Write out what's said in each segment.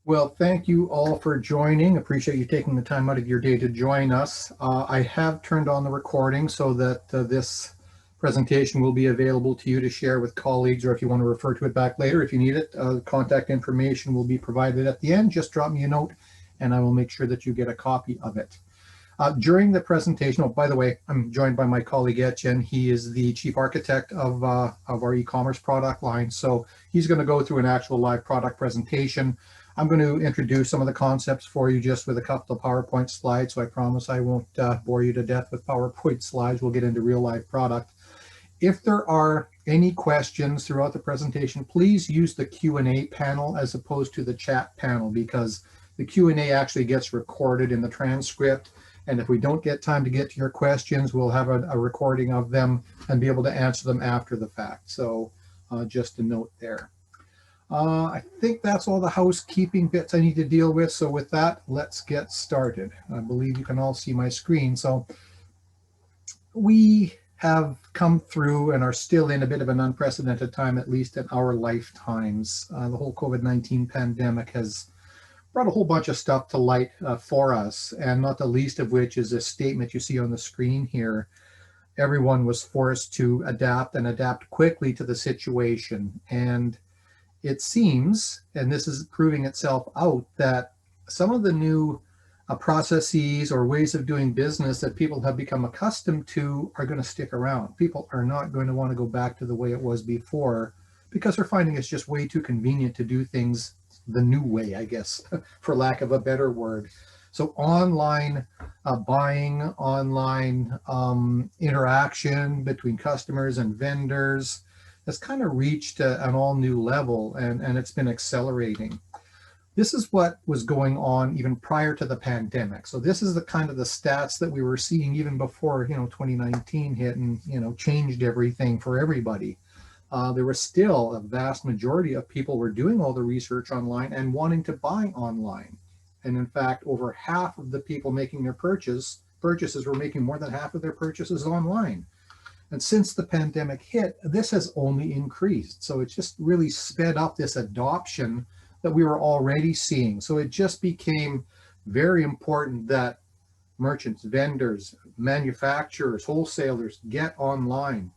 Well, thank you all for joining. Appreciate you taking the time out of your day to join us. I have turned on the recording so that this presentation will be available to you to share with colleagues, or if you want to refer to it back later, if you need it, contact information will be provided at the end. Just drop me a note and I will make sure that you get a copy of it. During the presentation, oh, by the way, I'm joined by my colleague Etienne. He is the chief architect of our e-commerce product line. So he's going to go through an actual live product presentation. I'm going to introduce some of the concepts for you just with a couple of PowerPoint slides. So I promise I won't bore you to death with PowerPoint slides. We'll get into real live product. If there are any questions throughout the presentation, please use the Q&A panel as opposed to the chat panel, because the Q&A actually gets recorded in the transcript. And if we don't get time to get to your questions, we'll have a recording of them and be able to answer them after the fact. So just a note there. I think that's all the housekeeping bits I need to deal with. So with that, let's get started. I believe you can all see my screen. So we have come through and are still in a bit of an unprecedented time, at least in our lifetimes. The whole COVID-19 pandemic has brought a whole bunch of stuff to light for us, and not the least of which is a statement you see on the screen here. Everyone was forced to adapt and adapt quickly to the situation. And it seems, and this is proving itself out, that some of the new processes or ways of doing business that people have become accustomed to are going to stick around. People are not going to want to go back to the way it was before because they're finding it's just way too convenient to do things the new way, I guess, for lack of a better word. So online buying, online interaction between customers and vendors has kind of reached an all new level, and it's been accelerating. This is what was going on even prior to the pandemic. So this is the kind of the stats that we were seeing even before, 2019 hit and, changed everything for everybody. There was still a vast majority of people were doing all the research online and wanting to buy online. And in fact, over half of the people making their purchases were making more than half of their purchases online. And since the pandemic hit, this has only increased. So it's just really sped up this adoption that we were already seeing. So it just became very important that merchants, vendors, manufacturers, wholesalers get online.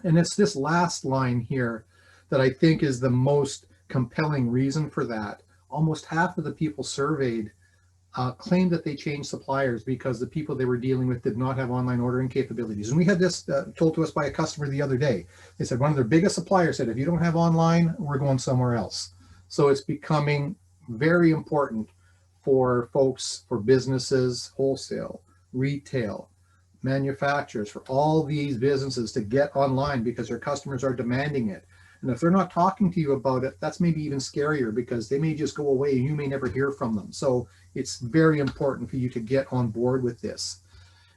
And it's this last line here that I think is the most compelling reason for that. Almost half of the people surveyed claimed that they changed suppliers because the people they were dealing with did not have online ordering capabilities. And we had this told to us by a customer the other day. They said one of their biggest suppliers said, if you don't have online, we're going somewhere else. So it's becoming very important for folks, for businesses, wholesale, retail, manufacturers, for all these businesses to get online because their customers are demanding it. And if they're not talking to you about it, that's maybe even scarier because they may just go away and you may never hear from them. So it's very important for you to get on board with this.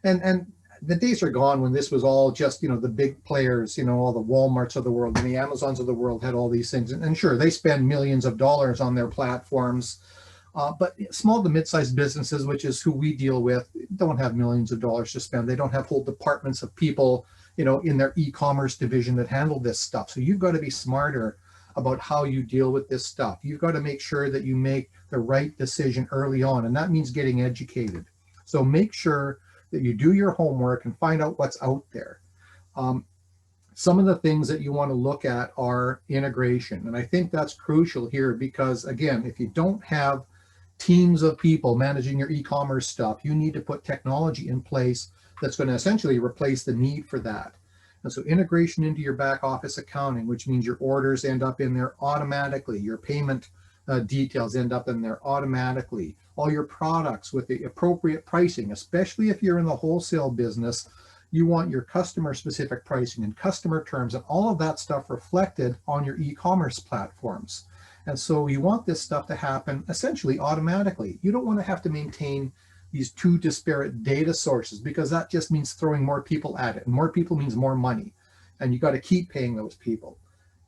And the days are gone when this was all just, the big players, all the Walmarts of the world and the Amazons of the world had all these things. And sure, they spend millions of dollars on their platforms. But small to mid-sized businesses, which is who we deal with, don't have millions of dollars to spend. They don't have whole departments of people, in their e-commerce division that handle this stuff. So you've got to be smarter about how you deal with this stuff. You've got to make sure that you make the right decision early on, and that means getting educated. So make sure that you do your homework and find out what's out there. Some of the things that you want to look at are integration, and I think that's crucial here because, again, if you don't have teams of people managing your e-commerce stuff, you need to put technology in place that's going to essentially replace the need for that. And so integration into your back office accounting, which means your orders end up in there automatically, your payment details end up in there automatically, all your products with the appropriate pricing, especially if you're in the wholesale business, you want your customer specific pricing and customer terms and all of that stuff reflected on your e-commerce platforms. And so you want this stuff to happen essentially automatically. You don't want to have to maintain these two disparate data sources because that just means throwing more people at it. And more people means more money. And you got to keep paying those people.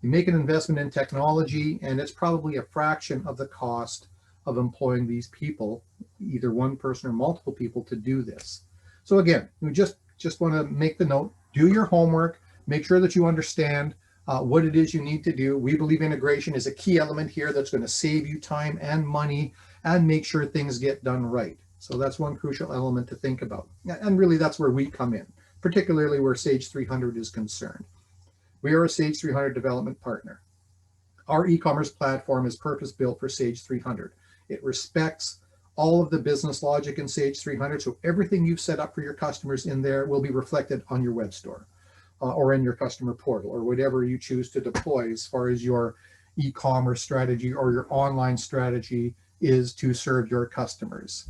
You make an investment in technology and it's probably a fraction of the cost of employing these people, either one person or multiple people to do this. So again, we just want to make the note, do your homework, make sure that you understand what it is you need to do. We believe integration is a key element here that's going to save you time and money and make sure things get done right. So that's one crucial element to think about. And really that's where we come in, particularly where Sage 300 is concerned. We are a Sage 300 development partner. Our e-commerce platform is purpose-built for Sage 300. It respects all of the business logic in Sage 300, so everything you've set up for your customers in there will be reflected on your web store or in your customer portal or whatever you choose to deploy as far as your e-commerce strategy or your online strategy is to serve your customers.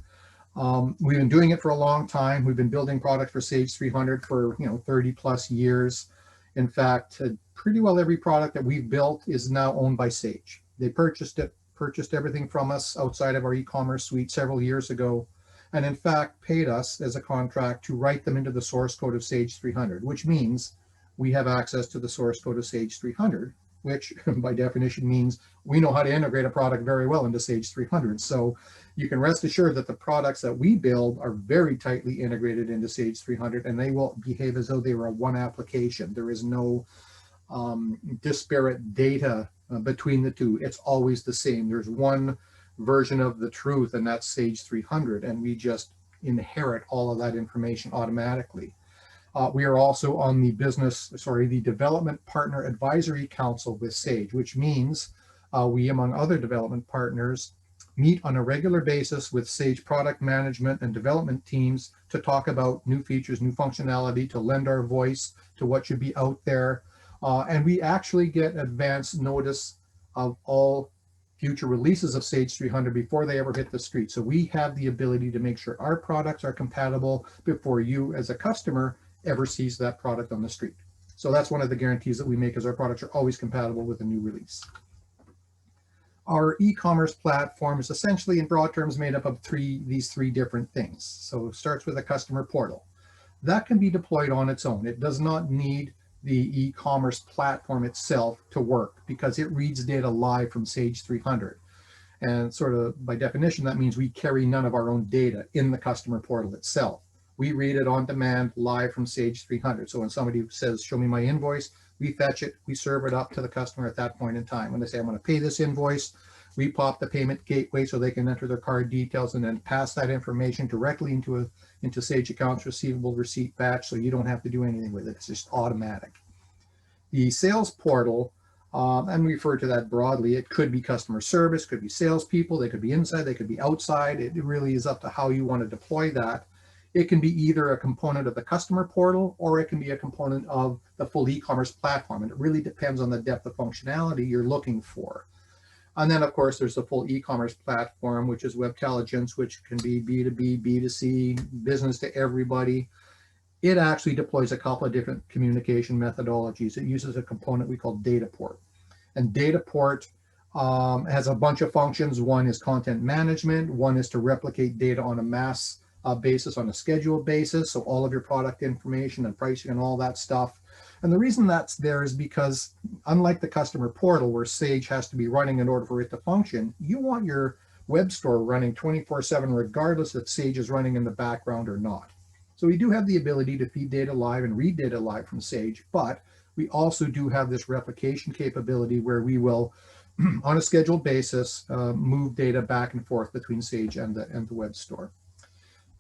We've been doing it for a long time. We've been building product for Sage 300 for 30 plus years. In fact, pretty well every product that we've built is now owned by Sage. They purchased everything from us outside of our e-commerce suite several years ago, and in fact paid us as a contract to write them into the source code of Sage 300, which means we have access to the source code of Sage 300, which by definition means we know how to integrate a product very well into Sage 300. So you can rest assured that the products that we build are very tightly integrated into Sage 300, and they will behave as though they were one application. There is no disparate data between the two. It's always the same. There's one version of the truth, and that's Sage 300, and we just inherit all of that information automatically. We are also on the Development Partner Advisory Council with Sage, which means we, among other development partners, meet on a regular basis with Sage product management and development teams to talk about new features, new functionality, to lend our voice to what should be out there. And we actually get advance notice of all future releases of Sage 300 before they ever hit the street. So we have the ability to make sure our products are compatible before you as a customer ever sees that product on the street. So that's one of the guarantees that we make, is our products are always compatible with a new release. Our e-commerce platform is essentially, in broad terms, made up of these three different things. So it starts with a customer portal. That can be deployed on its own. It does not need the e-commerce platform itself to work because it reads data live from Sage 300. And sort of by definition, that means we carry none of our own data in the customer portal itself. We read it on demand live from Sage 300. So when somebody says, show me my invoice, we fetch it, we serve it up to the customer at that point in time. When they say, I'm going to pay this invoice, we pop the payment gateway so they can enter their card details and then pass that information directly into Sage Accounts Receivable Receipt Batch, so you don't have to do anything with it. It's just automatic. The sales portal, and we refer to that broadly, it could be customer service, could be salespeople, they could be inside, they could be outside. It really is up to how you want to deploy that. It can be either a component of the customer portal or it can be a component of the full e-commerce platform. And it really depends on the depth of functionality you're looking for. And then, of course, there's the full e-commerce platform, which is Webtelligence, which can be B2B, B2C, business to everybody. It actually deploys a couple of different communication methodologies. It uses a component we call Dataport. And Dataport has a bunch of functions. One is content management. One is to replicate data on a mass basis, on a scheduled basis. So all of your product information and pricing and all that stuff. And the reason that's there is because, unlike the customer portal where Sage has to be running in order for it to function, you want your web store running 24/7 regardless if Sage is running in the background or not. So we do have the ability to feed data live and read data live from Sage, but we also do have this replication capability where we will, on a scheduled basis, move data back and forth between Sage and the web store.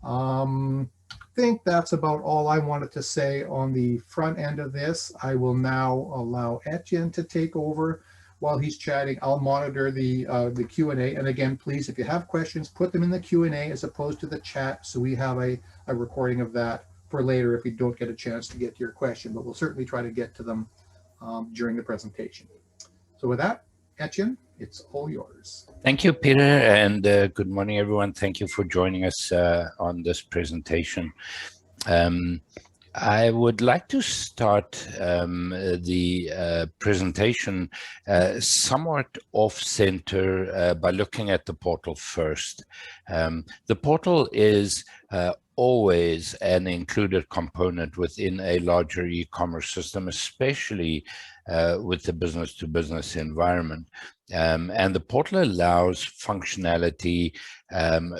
I think that's about all I wanted to say on the front end of this. I will now allow Etienne to take over while he's chatting. I'll monitor the Q&A. And again, please, if you have questions, put them in the Q&A as opposed to the chat, so we have a recording of that for later if you don't get a chance to get to your question, but we'll certainly try to get to them during the presentation. So with that, Etienne, it's all yours. Thank you, Peter, and good morning, everyone. Thank you for joining us on this presentation. I would like to start the presentation somewhat off-center by looking at the portal first. The portal is always an included component within a larger e-commerce system, especially with the business-to-business environment. And the portal allows functionality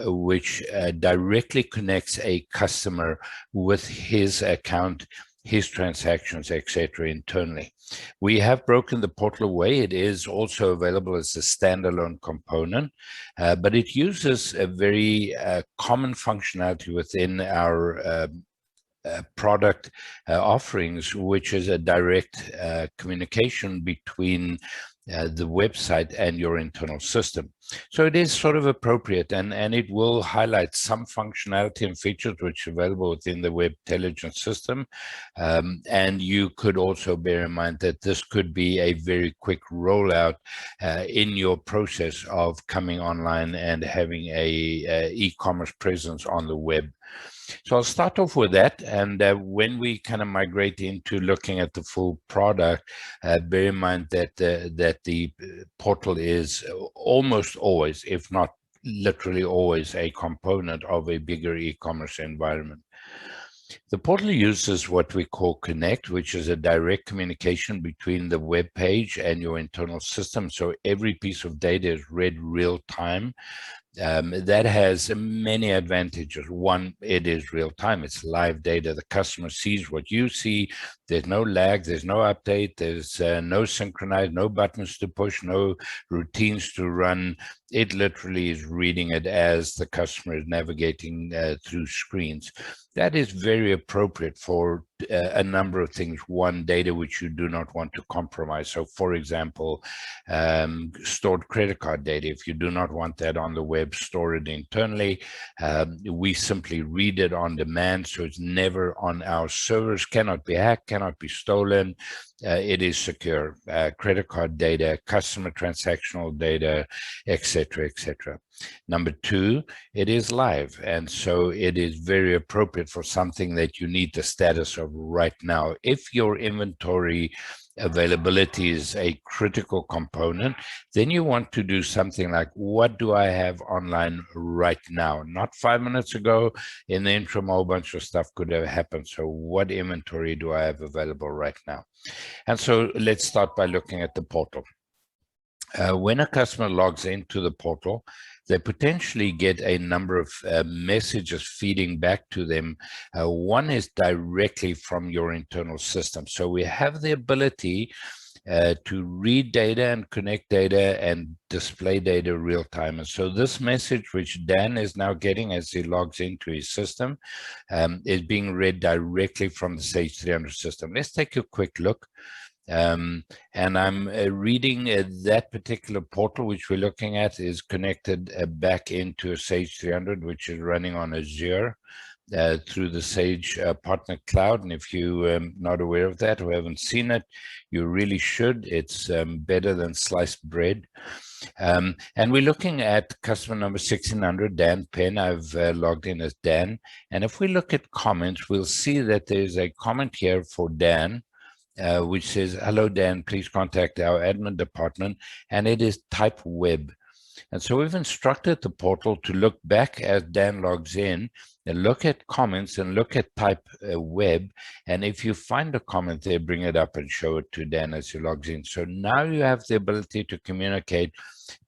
which directly connects a customer with his account his transactions, etc. internally. We have broken the portal away. It is also available as a standalone component, but it uses a very common functionality within our product offerings, which is a direct communication between the website and your internal system. So it is sort of appropriate, and it will highlight some functionality and features which are available within the Webtelligence system. And you could also bear in mind that this could be a very quick rollout in your process of coming online and having a e-commerce presence on the web. So I'll start off with that, and when we kind of migrate into looking at the full product, bear in mind that that the portal is almost always, if not literally always, a component of a bigger e-commerce environment. The portal uses what we call Connect, which is a direct communication between the web page and your internal system. So every piece of data is read real time. That has many advantages. One, it is real time. It's live data. The customer sees what you see. There's no lag. There's no update. There's no synchronize, no buttons to push, no routines to run. It literally is reading it as the customer is navigating through screens. That is very appropriate for a number of things. One, data which you do not want to compromise. So, for example, stored credit card data. If you do not want that on the web, store it internally. We simply read it on demand, so it's never on our servers, cannot be hacked, cannot be stolen. It is secure. Credit card data, customer transactional data, etc., etc. Number two, it is live, and so it is very appropriate for something that you need the status of right now. If your inventory availability is a critical component, then you want to do something like, what do I have online right now? Not 5 minutes ago. In the interim, a whole bunch of stuff could have happened. So what inventory do I have available right now? And so let's start by looking at the portal. When a customer logs into the portal, they potentially get a number of messages feeding back to them. One is directly from your internal system. So we have the ability to read data and connect data and display data real time. And so this message, which Dan is now getting as he logs into his system, is being read directly from the Sage 300 system. Let's take a quick look. And I'm reading that particular portal, which we're looking at, is connected back into a Sage 300, which is running on Azure through the Sage Partner Cloud. And if you're not aware of that or haven't seen it, you really should. It's better than sliced bread. And we're looking at customer number 1600, Dan Penn. I've logged in as Dan. And if we look at comments, we'll see that there's a comment here for Dan, which says, hello, Dan, please contact our admin department, and it is type web. And so we've instructed the portal to look back as Dan logs in and look at comments and look at type web. And if you find a comment there, bring it up and show it to Dan as he logs in. So now you have the ability to communicate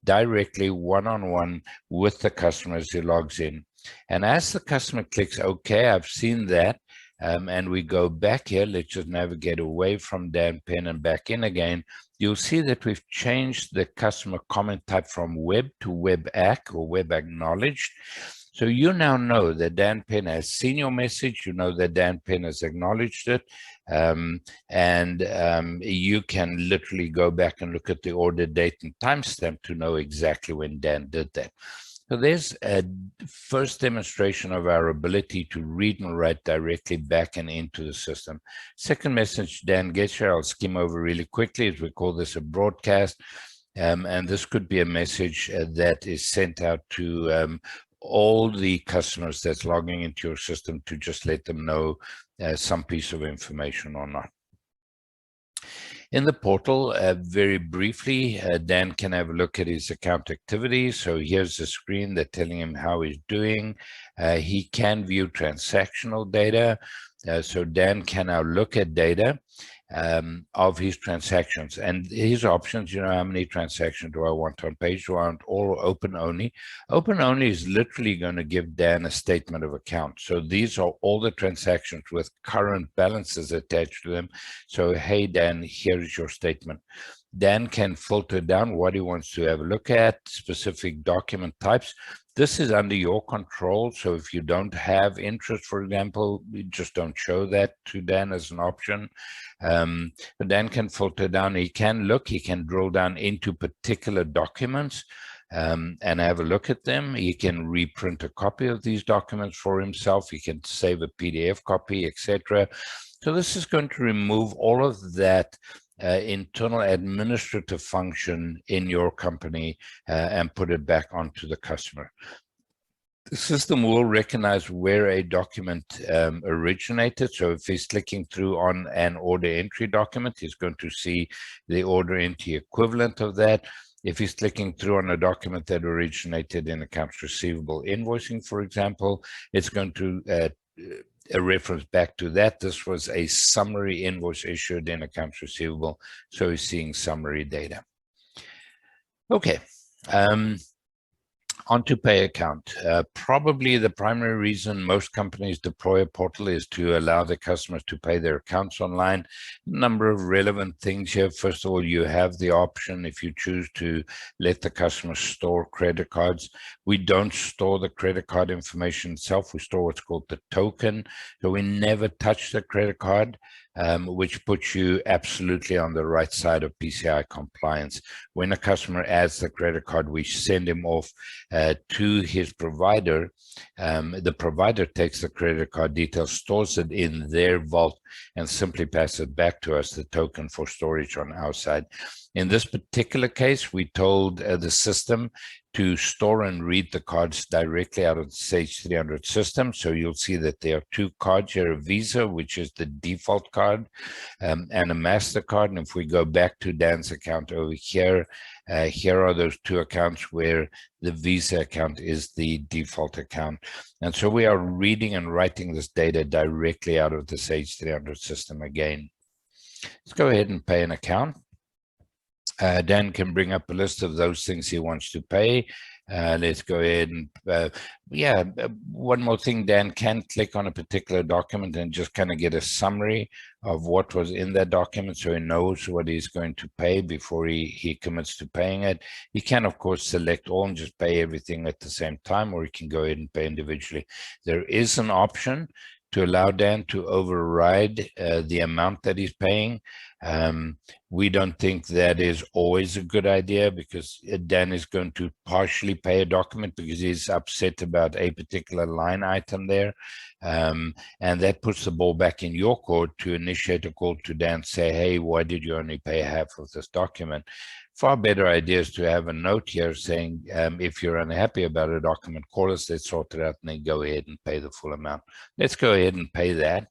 directly one-on-one with the customer as he logs in. And as the customer clicks OK, I've seen that, and we go back here, let's just navigate away from Dan Penn and back in again, you'll see that we've changed the customer comment type from web to web ack or web acknowledged. So you now know that Dan Penn has seen your message, you know that Dan Penn has acknowledged it, and you can literally go back and look at the order date and timestamp to know exactly when Dan did that. So there's a first demonstration of our ability to read and write directly back and into the system. Second message Dan gets here, I'll skim over really quickly, as we call this a broadcast. And this could be a message that is sent out to all the customers that's logging into your system to just let them know some piece of information or not. In the portal, very briefly, Dan can have a look at his account activity. So here's the screen that's telling him how he's doing. He can view transactional data. So Dan can now look at data. of his transactions. And his options, how many transactions do I want on page? Do I want all open only? Open only is literally going to give Dan a statement of account. So these are all the transactions with current balances attached to them. So, hey, Dan, here is your statement. Dan can filter down what he wants to have a look at, specific document types. This is under your control. So if you don't have interest, for example, you just don't show that to Dan as an option. But Dan can filter down. He can look, he can drill down into particular documents and have a look at them. He can reprint a copy of these documents for himself. He can save a PDF copy, etc. So this is going to remove all of that internal administrative function in your company and put it back onto the customer. The system will recognize where a document originated. So if he's clicking through on an order entry document, he's going to see the order entry equivalent of that. If he's clicking through on a document that originated in accounts receivable invoicing, for example, it's going to a reference back to that. This was a summary invoice issued in accounts receivable, so he's seeing summary data. Okay, on to pay account. Probably the primary reason most companies deploy a portal is to allow the customers to pay their accounts online. Number of relevant things here. First of all, you have the option, if you choose, to let the customer store credit cards. We don't store the credit card information itself. We store what's called the token. So we never touch the credit card, which puts you absolutely on the right side of PCI compliance. When a customer adds the credit card, we send him off to his provider. The provider takes the credit card details, stores it in their vault, and simply passes it back to us, the token for storage on our side. In this particular case, we told the system to store and read the cards directly out of the Sage 300 system. So you'll see that there are two cards here, a Visa, which is the default card, and a MasterCard. And if we go back to Dan's account over here, here are those two accounts where the Visa account is the default account. And so we are reading and writing this data directly out of the Sage 300 system again. Let's go ahead and pay an account. Dan can bring up a list of those things he wants to pay. Let's go ahead and, one more thing, Dan can click on a particular document and just kind of get a summary of what was in that document, so he knows what he's going to pay before he commits to paying it. He can, of course, select all and just pay everything at the same time, or he can go ahead and pay individually. There is an option to allow Dan to override the amount that he's paying. We don't think that is always a good idea, because Dan is going to partially pay a document because he's upset about a particular line item there. And that puts the ball back in your court to initiate a call to Dan, say, hey, why did you only pay half of this document? Far better idea is to have a note here saying, if you're unhappy about a document, call us, let's sort it out, and then go ahead and pay the full amount. Let's go ahead and pay that.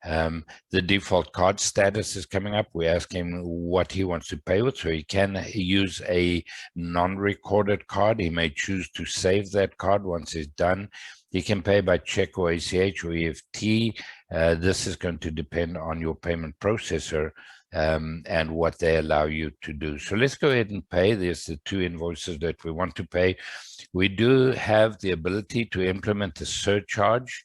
The default card status is coming up. We ask him what he wants to pay with, so he can use a non-recorded card. He may choose to save that card once it's done. He can pay by check or ACH or EFT. This is going to depend on your payment processor and what they allow you to do. So let's go ahead and pay. There's the two invoices that we want to pay. We do have the ability to implement a surcharge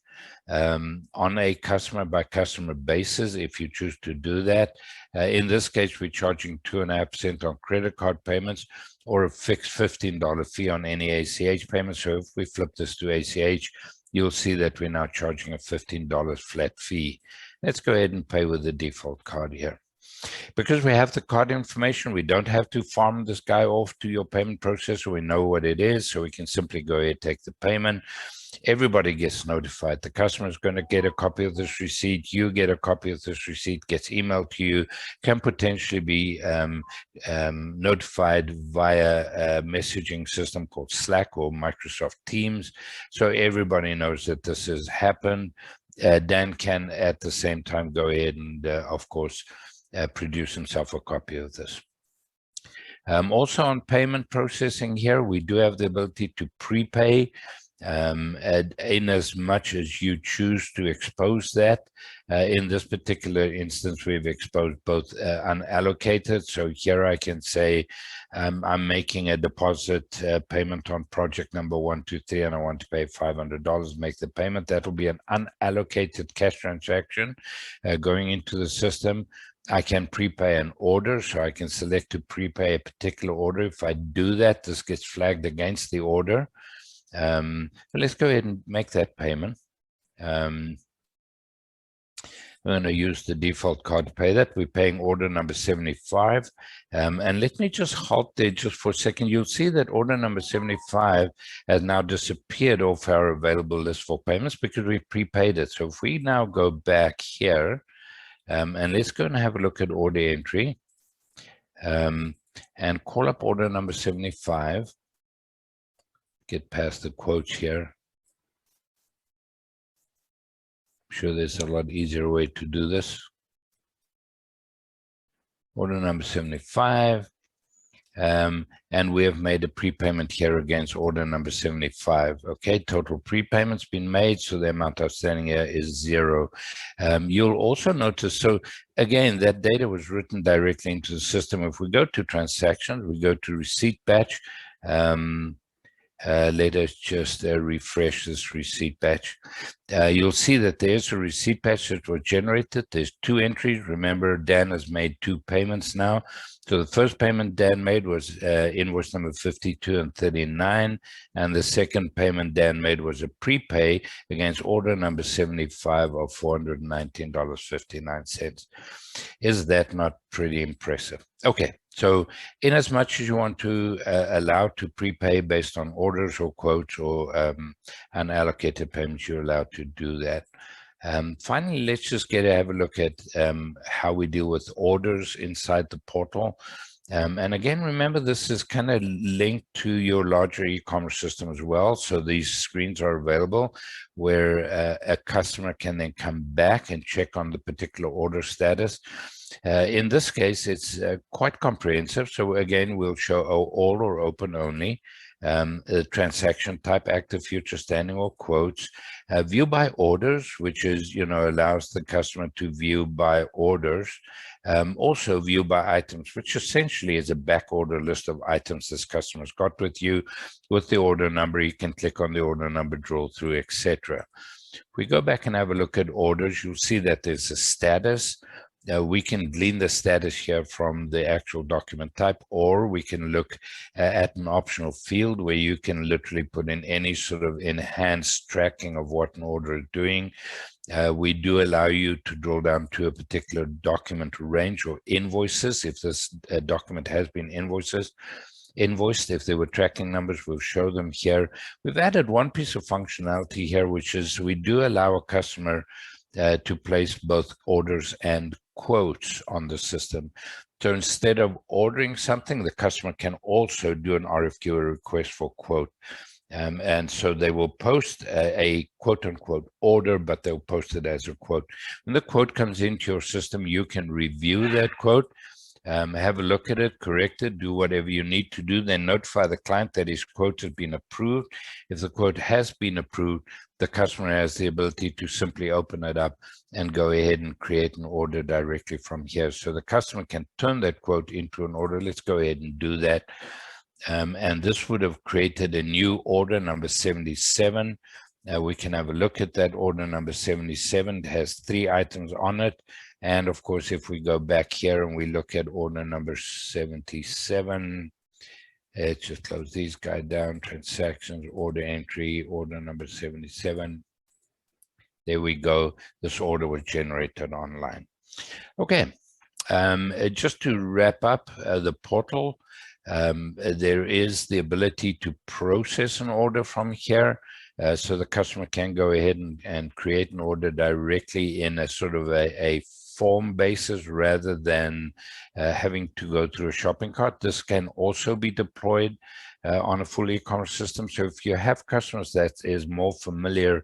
on a customer by customer basis if you choose to do that. In this case, we're charging 2.5% on credit card payments, or a fixed $15 fee on any ACH payment. So if we flip this to ACH, you'll see that we're now charging a $15 flat fee. Let's go ahead and pay with the default card here. Because we have the card information, we don't have to farm this guy off to your payment processor. We know what it is, so we can simply go ahead and take the payment. Everybody gets notified. The customer is going to get a copy of this receipt. You get a copy of this receipt, gets emailed to you, can potentially be notified via a messaging system called Slack or Microsoft Teams. So everybody knows that this has happened. Dan can, at the same time, go ahead and, of course, produce himself a copy of this. Also on payment processing here, we do have the ability to prepay. in as much as you choose to expose that. In this particular instance, we've exposed both unallocated. So here I can say I'm making a deposit payment on project number 123, and I want to pay $500, make the payment. That will be an unallocated cash transaction going into the system. I can prepay an order, so I can select to prepay a particular order. If I do that, this gets flagged against the order. Let's go ahead and make that payment. I'm going to use the default card to pay that. We're paying order number 75. And let me just halt there just for a second. You'll see that order number 75 has now disappeared off our available list for payments because we prepaid it. So if we now go back here, and let's go and have a look at order entry, and call up order number 75. Get past the quotes here. I'm sure there's a lot easier way to do this. Order number 75. And we have made a prepayment here against order number 75. Okay, total prepayments been made, so the amount outstanding here is 0. You'll also notice, so again, that data was written directly into the system. If we go to transactions, we go to receipt batch. Let us just refresh this receipt batch. You'll see that there's a receipt batch that was generated. There's 2 entries. Remember, Dan has made 2 payments now. So the first payment Dan made was invoice number 52 and 39. And the second payment Dan made was a prepay against order number 75 of $419.59. Is that not pretty impressive? Okay. So in as much as you want to allow to prepay based on orders or quotes or unallocated payments, you're allowed to do that. Finally, let's just have a look at how we deal with orders inside the portal. And again, remember, this is kind of linked to your larger e-commerce system as well. So these screens are available where a customer can then come back and check on the particular order status. In this case, it's quite comprehensive. So again, we'll show all or open only, transaction type, active, future, standing, or quotes, view by orders, which is, allows the customer to view by orders. Also view by items, which essentially is a back order list of items this customer's got with you. With the order number, you can click on the order number, draw through, etc. If we go back and have a look at orders, you'll see that there's a status. We can glean the status here from the actual document type, or we can look at an optional field where you can literally put in any sort of enhanced tracking of what an order is doing. We do allow you to drill down to a particular document range or invoices if this document has been invoiced. If there were tracking numbers, we'll show them here. We've added one piece of functionality here, which is we do allow a customer to place both orders and quotes on the system. So instead of ordering something, the customer can also do an RFQ, a request for quote. And so they will post a quote-unquote order, but they'll post it as a quote. When the quote comes into your system, you can review that quote, have a look at it, correct it, do whatever you need to do, then notify the client that his quote has been approved. If the quote has been approved, the customer has the ability to simply open it up and go ahead and create an order directly from here. So the customer can turn that quote into an order. Let's go ahead and do that. And this would have created a new order number 77. We can have a look at that order number 77. It has 3 items on it. And of course, if we go back here and we look at order number 77, let's just close these guys down, transactions, order entry, order number 77. There we go. This order was generated online. Okay, just to wrap up the portal, there is the ability to process an order from here. So the customer can go ahead and create an order directly in a sort of a form basis rather than having to go through a shopping cart. This can also be deployed on a full e-commerce system. So if you have customers that is more familiar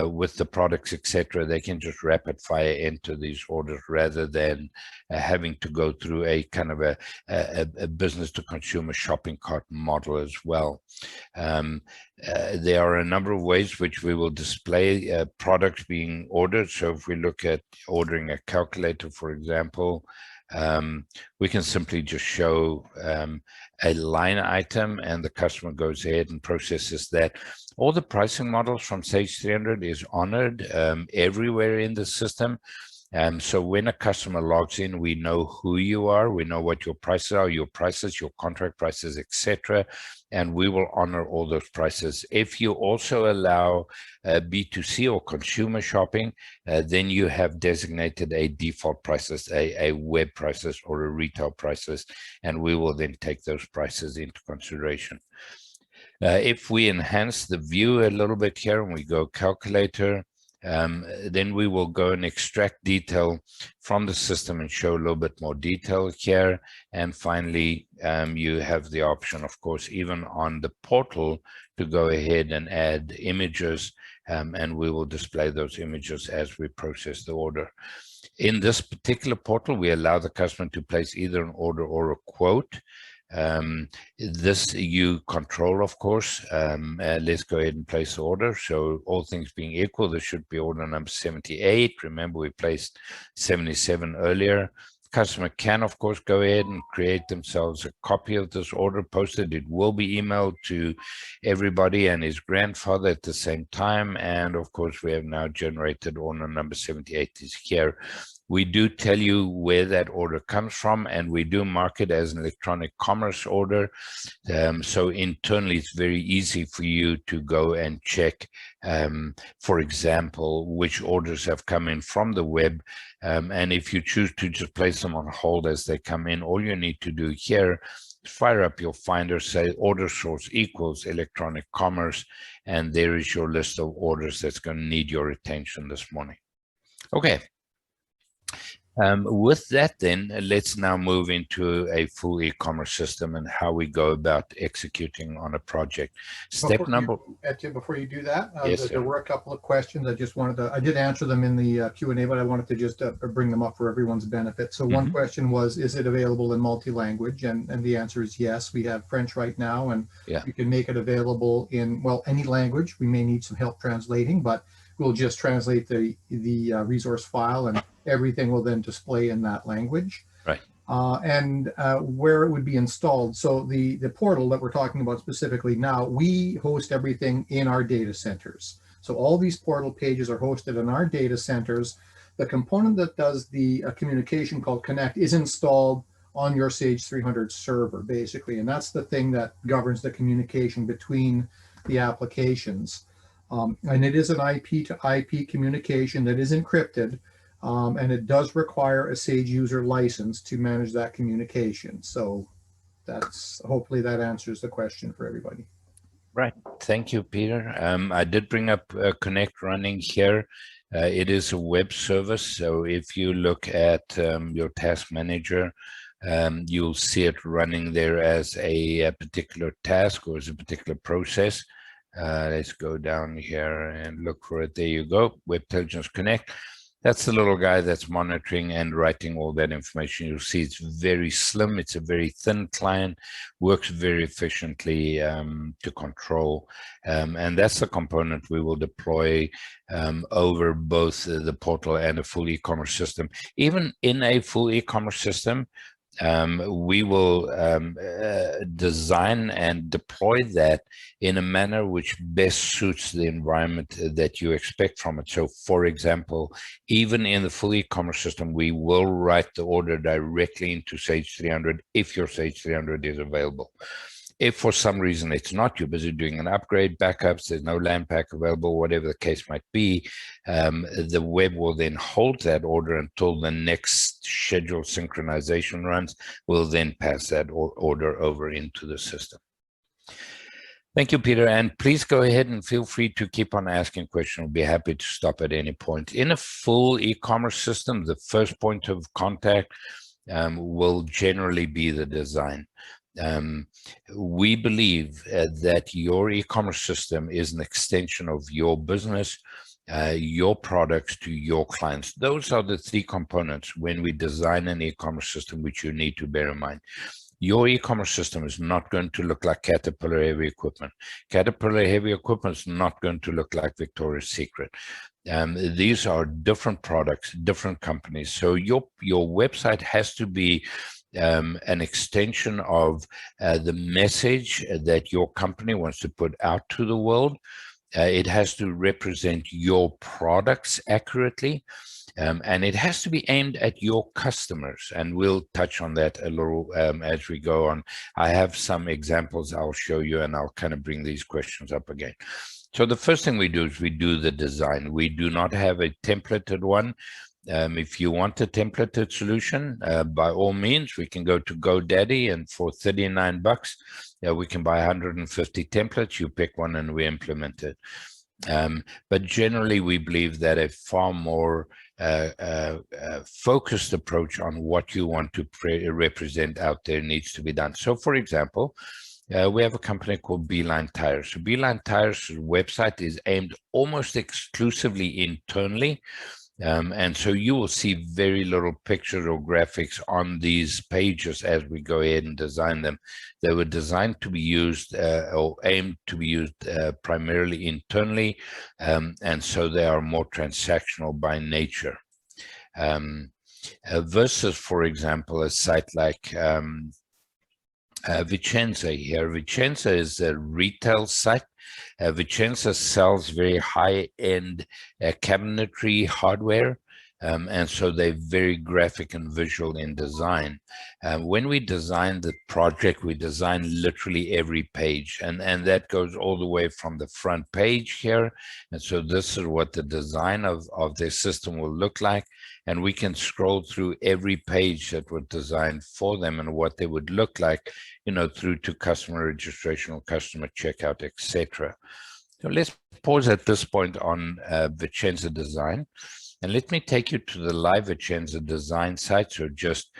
with the products, etc. They can just rapid fire enter these orders rather than having to go through a kind of a business to consumer shopping cart model as well. There are a number of ways which we will display products being ordered. So if we look at ordering a calculator, for example, we can simply just show a line item and the customer goes ahead and processes that. All the pricing models from Sage 300 is honored everywhere in the system. So when a customer logs in, we know who you are, we know what your prices are, your contract prices, etc., and we will honor all those prices. If you also allow B2C or consumer shopping, then you have designated a default prices, a web prices or a retail prices, and we will then take those prices into consideration. If we enhance the view a little bit here and we go calculator, then we will go and extract detail from the system and show a little bit more detail here. And finally, you have the option, of course, even on the portal to go ahead and add images, and we will display those images as we process the order. In this particular portal, we allow the customer to place either an order or a quote. This you control, of course. Let's go ahead and place the order. So all things being equal, this should be order number 78. Remember, we placed 77 earlier. Customer can, of course, go ahead and create themselves a copy of this order, posted. It will be emailed to everybody and his grandfather at the same time. And of course, we have now generated order number 78 is here. We do tell you where that order comes from, and we do mark it as an electronic commerce order. So internally, it's very easy for you to go and check, for example, which orders have come in from the web. And if you choose to just place them on hold as they come in, all you need to do here is fire up your Finder, say order source equals electronic commerce, and there is your list of orders that's going to need your attention this morning. Okay. With that, then, let's now move into a full e-commerce system and how we go about executing on a project. Before you do that, yes, there were a couple of questions. I did answer them in the Q&A, but I wanted to just bring them up for everyone's benefit. So one question was, is it available in multi-language? And the answer is yes. We have French right now, and we can make it available in, well, any language. We may need some help translating, but we'll just translate the resource file, and everything will then display in that language. Right. And where it would be installed. So the portal that we're talking about specifically now, we host everything in our data centers. So all these portal pages are hosted in our data centers. The component that does the communication called Connect is installed on your Sage 300 server, basically. And that's the thing that governs the communication between the applications. And it is an IP to IP communication that is encrypted, and it does require a Sage user license to manage that communication. So hopefully that answers the question for everybody. Right. Thank you, Peter. I did bring up Connect running here. It is a web service. So if you look at your task manager, you'll see it running there as a particular task or as a particular process. Let's go down here and look for it. There you go, Webtelligence Connect. That's the little guy that's monitoring and writing all that information. You'll see it's very slim. It's a very thin client, works very efficiently to control. And that's the component we will deploy over both the portal and a full e-commerce system. Even in a full e-commerce system, we will design and deploy that in a manner which best suits the environment that you expect from it. So, for example, even in the full e-commerce system, we will write the order directly into Sage 300 if your Sage 300 is available. If for some reason it's not, you're busy doing an upgrade, backups, there's no LAN pack available, whatever the case might be, the web will then hold that order until the next scheduled synchronization runs. We'll then pass that order over into the system. Thank you, Peter. And please go ahead and feel free to keep on asking questions. We'll be happy to stop at any point. In a full e-commerce system, the first point of contact will generally be the design. We believe that your e-commerce system is an extension of your business. your products to your clients. Those are the three components when we design an e-commerce system, which you need to bear in mind. Your e-commerce system is not going to look like Caterpillar Heavy Equipment. Caterpillar Heavy Equipment is not going to look like Victoria's Secret. These are different products, different companies. So your website has to be an extension of the message that your company wants to put out to the world. It has to represent your products accurately, and it has to be aimed at your customers. And we'll touch on that a little as we go on. I have some examples I'll show you, and I'll kind of bring these questions up again. So the first thing we do is we do the design. We do not have a templated one. If you want a templated solution, by all means, we can go to GoDaddy, and for $39, we can buy 150 templates. You pick one and we implement it. But generally, we believe that a far more focused approach on what you want to represent out there needs to be done. So, for example, we have a company called Beeline Tires. So Beeline Tires' website is aimed almost exclusively internally. And so you will see very little pictures or graphics on these pages as we go ahead and design them. They were designed to be used or aimed to be used primarily internally, and so they are more transactional by nature. Versus, for example, a site like Vicenza here. Vicenza is a retail site. Vicenza sells very high-end cabinetry hardware, and so they're very graphic and visual in design. When we design the project, we design literally every page, and that goes all the way from the front page here. And so this is what the design of their system will look like. And we can scroll through every page that was designed for them and what they would look like, you know, through to customer registration or customer checkout, etc. So let's pause at this point on Vicenza design. And let me take you to the live Vicenza design site. So just,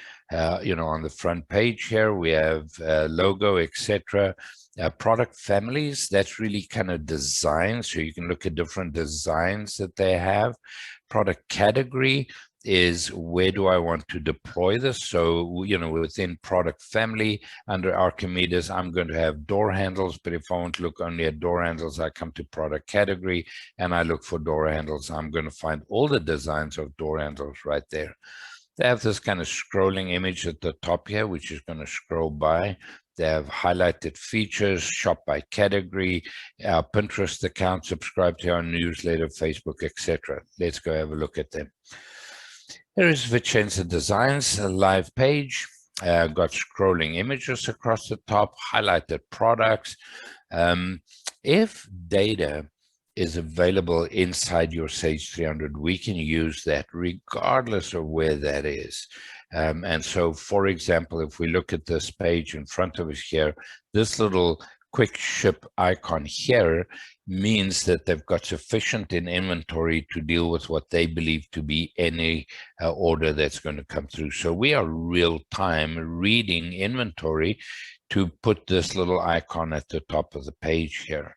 you know, on the front page here, we have logo, etc. Product families, that's really kind of design. So you can look at different designs that they have. Product category is where do I want to deploy this? So, you know, within product family under Archimedes, I'm going to have door handles, but if I want to look only at door handles, I come to product category and I look for door handles. I'm going to find all the designs of door handles right there. They have this kind of scrolling image at the top here, which is going to scroll by. They have highlighted features, shop by category, our Pinterest account, subscribe to our newsletter, Facebook, etc. Let's go have a look at them. Here is Vicenza Designs, a live page, got scrolling images across the top, highlighted products. If data is available inside your Sage 300, we can use that regardless of where that is. And so, for example, if we look at this page in front of us here, this little quick ship icon here means that they've got sufficient in inventory to deal with what they believe to be any order that's going to come through. So we are real time reading inventory to put this little icon at the top of the page here.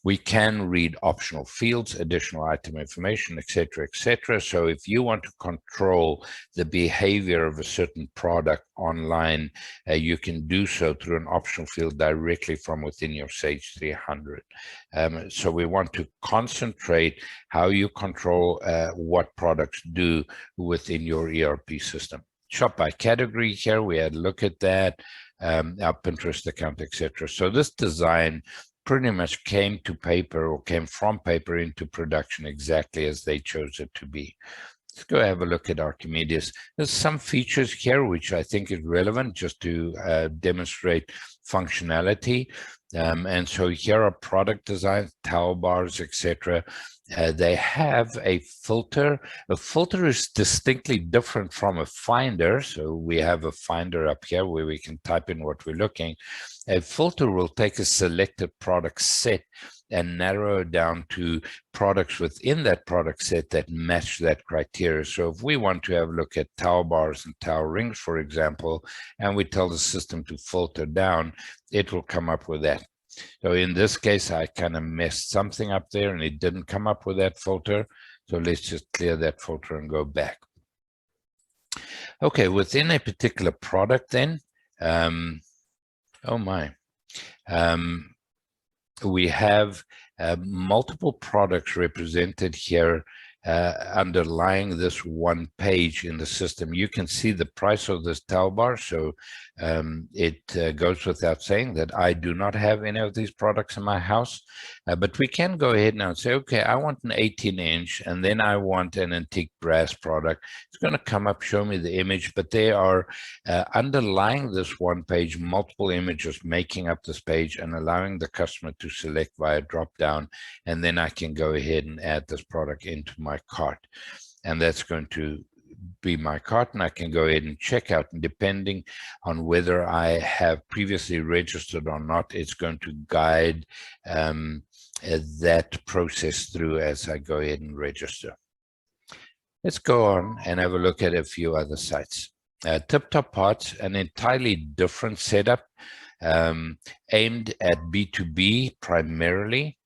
We can read optional fields, additional item information, etc., etc. So if you want to control the behavior of a certain product online, you can do so through an optional field directly from within your Sage 300. So we want to concentrate how you control what products do within your ERP system. Shop by category here, we had a look at that, our Pinterest account, etc. So this design pretty much came to paper or came from paper into production exactly as they chose it to be. Let's go have a look at Archimedes. There's some features here which I think is relevant just to demonstrate functionality. And so here are product designs, towel bars, etc. They have a filter. A filter is distinctly different from a finder. So we have a finder up here where we can type in what we're looking. A filter will take a selected product set and narrow it down to products within that product set that match that criteria. So if we want to have a look at towel bars and towel rings, for example, and we tell the system to filter down, it will come up with that. So in this case, I kind of messed something up there and it didn't come up with that filter. So let's just clear that filter and go back. Okay, within a particular product then, oh my, we have multiple products represented here underlying this one page in the system. You can see the price of this towel bar, so it goes without saying that I do not have any of these products in my house, but we can go ahead now and say, okay, I want an 18-inch, and then I want an antique brass product. It's going to come up, show me the image, but they are underlying this one page, multiple images making up this page and allowing the customer to select via drop down, and then I can go ahead and add this product into my cart, and that's going to be my cart, and I can go ahead and check out, and depending on whether I have previously registered or not, it's going to guide that process through as I go ahead and register. Let's go on and have a look at a few other sites. Tiptop Parts, an entirely different setup, aimed at B2B primarily.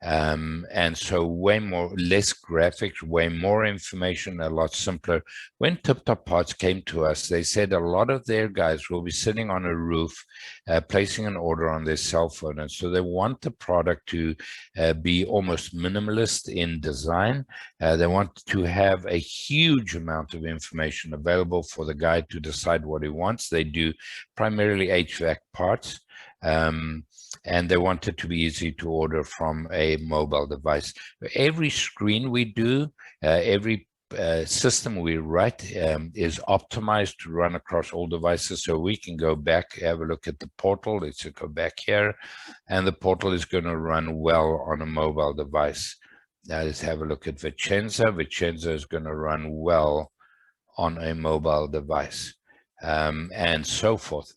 And so less graphics, way more information, a lot simpler. When Tiptop Parts came to us, they said a lot of their guys will be sitting on a roof, placing an order on their cell phone. And so they want the product to be almost minimalist in design. They want to have a huge amount of information available for the guy to decide what he wants. They do primarily HVAC parts. And they want it to be easy to order from a mobile device. Every screen we do, every system we write is optimized to run across all devices. So we can go back, have a look at the portal. Let's go back here, and the portal is going to run well on a mobile device. Now let's have a look at Vicenza. Vicenza is going to run well on a mobile device, and so forth.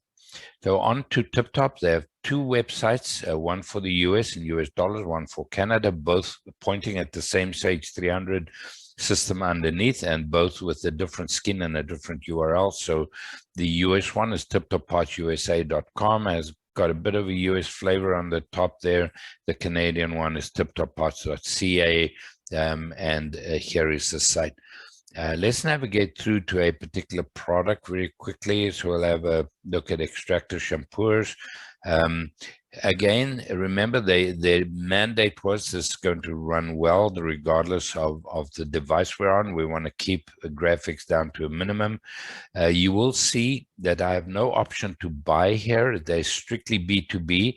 So on to Tiptop, they have two websites, one for the US in US dollars, one for Canada, both pointing at the same Sage 300 system underneath, and both with a different skin and a different URL. So the US one is tiptoppartsusa.com, has got a bit of a US flavor on the top there. The Canadian one is tiptopparts.ca, and here is the site. Let's navigate through to a particular product very quickly. So we'll have a look at extractor shampoos. Again, remember the mandate was this is going to run well regardless of the device we're on. We want to keep the graphics down to a minimum. You will see that I have no option to buy here. They're strictly B2B.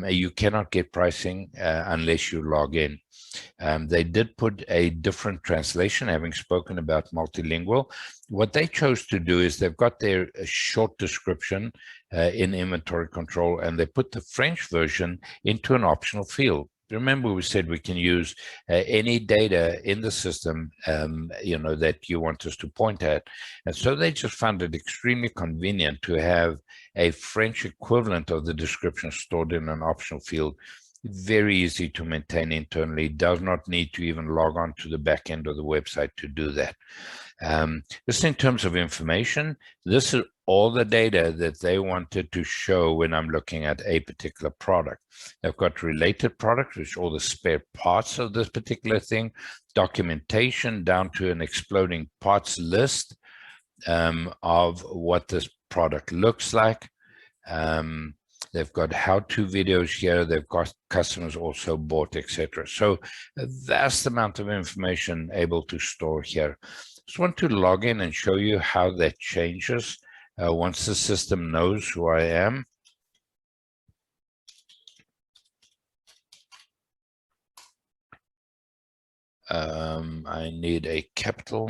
You cannot get pricing unless you log in. They did put a different translation, having spoken about multilingual. What they chose to do is they've got their short description in inventory control, and they put the French version into an optional field. Remember, we said we can use any data in the system, that you want us to point at. And so they just found it extremely convenient to have a French equivalent of the description stored in an optional field. Very easy to maintain internally, does not need to even log on to the back end of the website to do that. Just in terms of information, this is all the data that they wanted to show when I'm looking at a particular product. They've got related products, which are all the spare parts of this particular thing, documentation down to an exploding parts list of what this product looks like. They've got how-to videos here. They've got customers also bought, etc. So a vast amount of information able to store here. Just want to log in and show you how that changes once the system knows who I am. I need a capital.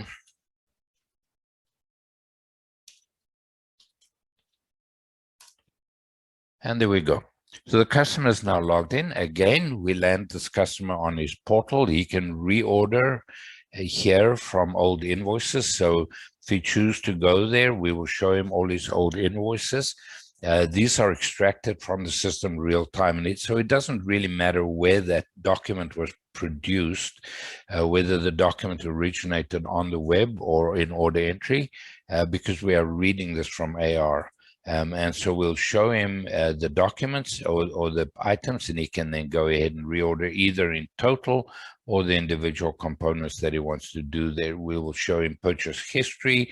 And there we go. So the customer is now logged in. Again, we land this customer on his portal. He can reorder here from old invoices. So if he chooses to go there, we will show him all his old invoices. These are extracted from the system real time. And so it doesn't really matter where that document was produced, whether the document originated on the web or in order entry, because we are reading this from AR. And so we'll show him the documents or the items, and he can then go ahead and reorder either in total or the individual components that he wants to do there. We will show him purchase history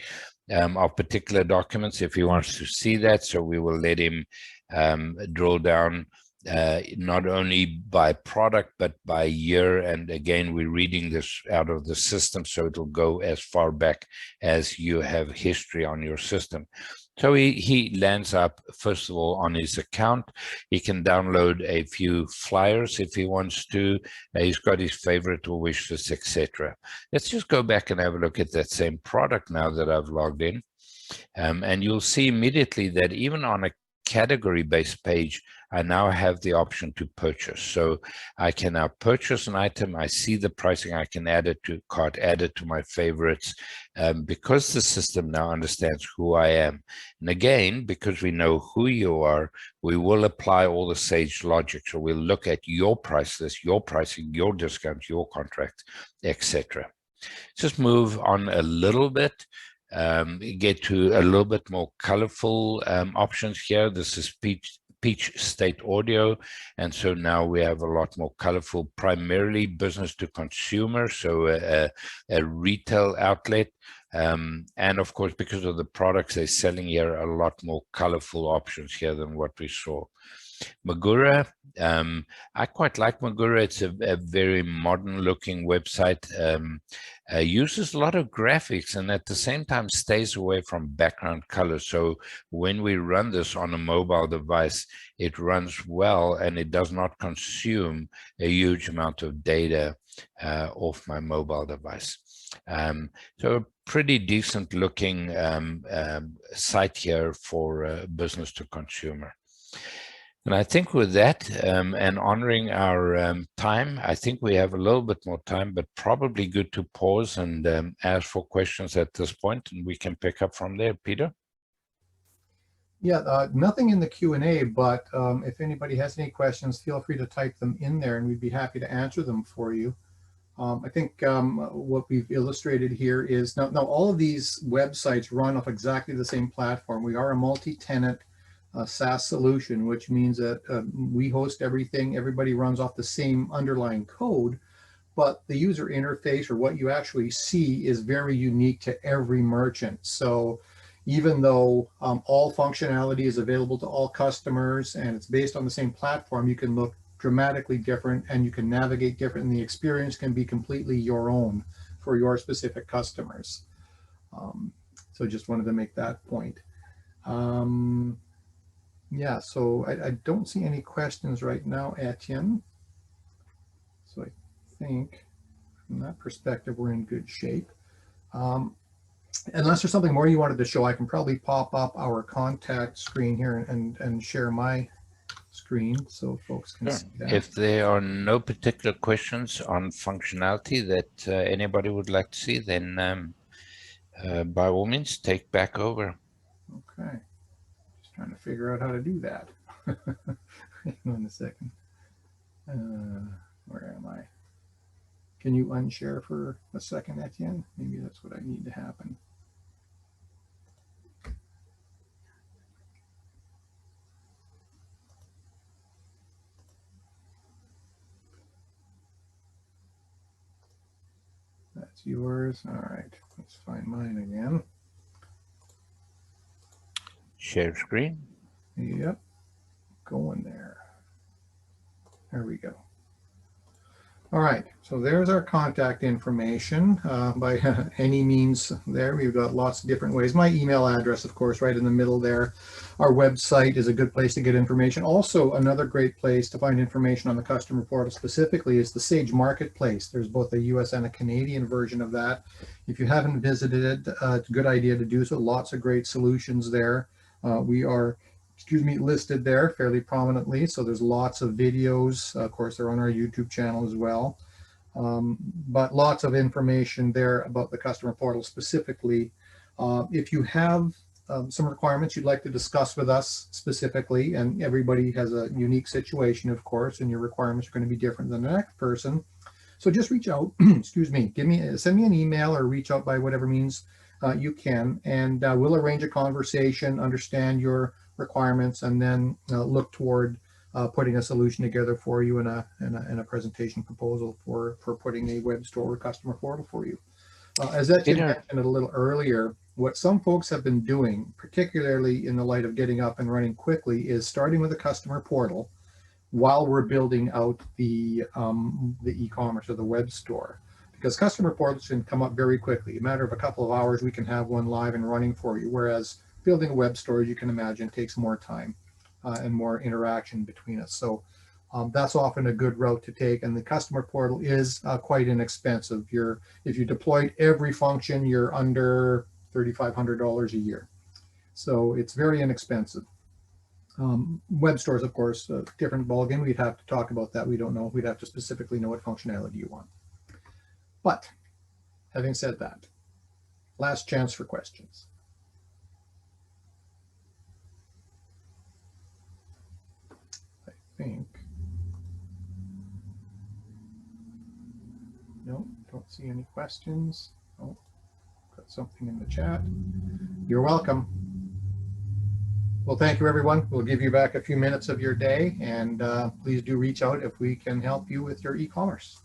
of particular documents if he wants to see that. So we will let him drill down not only by product but by year, and again we're reading this out of the system, so it'll go as far back as you have history on your system. So he lands up, first of all, on his account. He can download a few flyers if he wants to. He's got his favorite or wish list, etc. Let's just go back and have a look at that same product now that I've logged in. And you'll see immediately that even on a category-based page, I now have the option to purchase. So I can now purchase an item. I see the pricing. I can add it to cart, add it to my favorites, because the system now understands who I am. And again, because we know who you are, we will apply all the Sage logic. So we'll look at your price list, your pricing, your discounts, your contracts, etc. Just move on a little bit. Get to a little bit more colorful options here. This is Peach State Audio, and so now we have a lot more colorful, primarily business to consumer, so a retail outlet, and of course, because of the products they're selling here, a lot more colorful options here than what we saw. Magura, I quite like Magura. It's a very modern looking website, uses a lot of graphics, and at the same time stays away from background color. So when we run this on a mobile device, it runs well and it does not consume a huge amount of data off my mobile device. So a pretty decent looking site here for business to consumer. And I think with that, and honoring our time, I think we have a little bit more time, but probably good to pause and ask for questions at this point, and we can pick up from there. Peter? Yeah, nothing in the Q&A, but if anybody has any questions, feel free to type them in there and we'd be happy to answer them for you. I think what we've illustrated here is now all of these websites run off exactly the same platform. We are a multi-tenant SaaS solution, which means that we host everything. Everybody runs off the same underlying code, but the user interface or what you actually see is very unique to every merchant. So even though all functionality is available to all customers and it's based on the same platform, you can look dramatically different and you can navigate different, and the experience can be completely your own for your specific customers. So just wanted to make that point. Yeah, so I don't see any questions right now, Etienne. So I think from that perspective, we're in good shape. Unless there's something more you wanted to show, I can probably pop up our contact screen here and share my screen so folks can see that. If there are no particular questions on functionality that anybody would like to see, then by all means, take back over. Okay. Trying to figure out how to do that. Hang on a second. Where am I? Can you unshare for a second, Etienne? Maybe that's what I need to happen. That's yours. All right. Let's find mine again. Share screen. Yep, going there. There we go. All right, so there's our contact information by any means there. We've got lots of different ways. My email address, of course, right in the middle there. Our website is a good place to get information. Also, another great place to find information on the customer portal specifically is the Sage Marketplace. There's both a US and a Canadian version of that. If you haven't visited it, it's a good idea to do so. Lots of great solutions there. We are, listed there fairly prominently. So there's lots of videos. Of course, they're on our YouTube channel as well. But lots of information there about the customer portal specifically. If you have some requirements you'd like to discuss with us specifically, and everybody has a unique situation, of course, and your requirements are going to be different than the next person. So just reach out, send me an email or reach out by whatever means you can, and we'll arrange a conversation, understand your requirements, and then look toward putting a solution together for you in a presentation proposal for putting a web store or customer portal for you. As Etienne mentioned a little earlier, what some folks have been doing, particularly in the light of getting up and running quickly, is starting with a customer portal while we're building out the e-commerce or the web store. Because customer portals can come up very quickly. A matter of a couple of hours, we can have one live and running for you. Whereas building a web store, you can imagine, takes more time and more interaction between us. So that's often a good route to take. And the customer portal is quite inexpensive. If you deployed every function, you're under $3,500 a year. So it's very inexpensive. Web stores, of course, a different ballgame. We'd have to talk about that. We don't know. We'd have to specifically know what functionality you want. But having said that, last chance for questions. I think. No, don't see any questions. Oh, got something in the chat. You're welcome. Well, thank you, everyone. We'll give you back a few minutes of your day, and please do reach out if we can help you with your e-commerce.